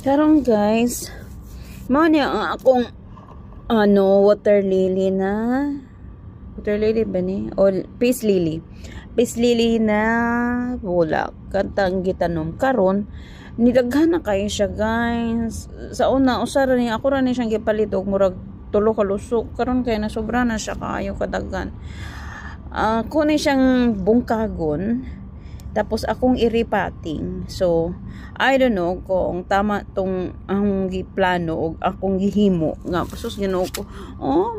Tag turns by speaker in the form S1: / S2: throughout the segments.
S1: Karon guys, mao niya ang akong water lily ba ni? O peace lily. Peace lily na bulak. Kantang gitanom karon nidaghan na kayo siya guys. Sa una usara ni ako ra ni siyang gipalit og murag tulo ka lusok. Karon kay na sobra na siya kaayo kadaghan. Kunin siyang bungkagon. Tapos akong iripating. So, I don't know kung tama tong ang giplano o akong gihimo. Nga, pasos ginoo ko,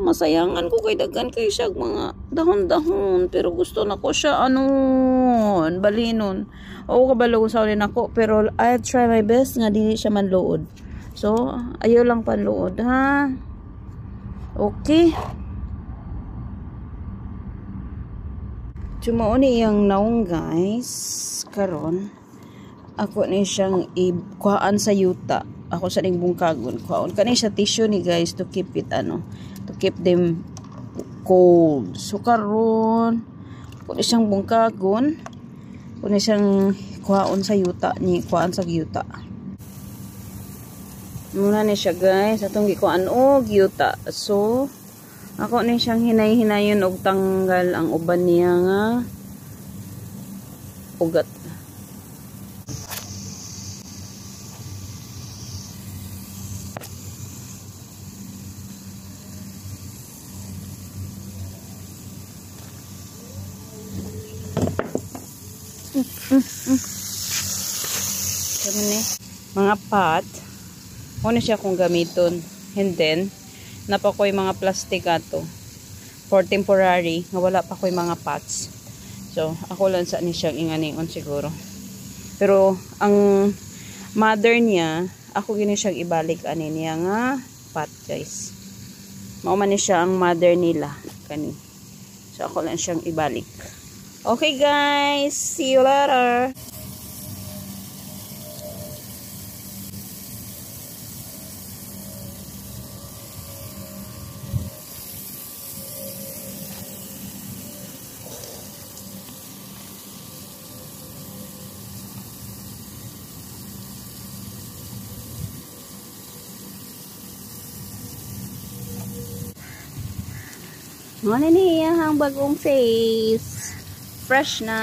S1: masayangan ko kay daghan kay siya mga dahon-dahon. Pero gusto na ko siya, balinon. O kabalo sa ulit ako. Pero I'll try my best nga di siya manluod. So, ayaw lang panluod, ha? Okay. Cuma ni yang naong guys karon ako ni siyang ikuhaan sa yuta. Ako sa ning bungkagon kuhaan kani siya tissue ni guys to keep it to keep them cold. So karon ako ni siyang bungkagon ako ni siyang kuhaan sa yuta ni kuhaan sa yuta. Muna ni siya guys atong gikuhaan og yuta. So ako ni siyang hinay-hinayon og tanggal ang uban niya nga ugat. Kami ni mga pot. Ano siya kung gamiton. And then napakoy mga plastic ato for temporary nga wala pa koy mga pots. So ako lang sa ni siyang inganion siguro. Pero ang mother niya ako gini siyang ibalik ani niya nga pot guys. Mao man ni siya ang mother nila kani. So ako lang siyang ibalik. Okay guys, see you later. Ano niya ang bagong face. Fresh na.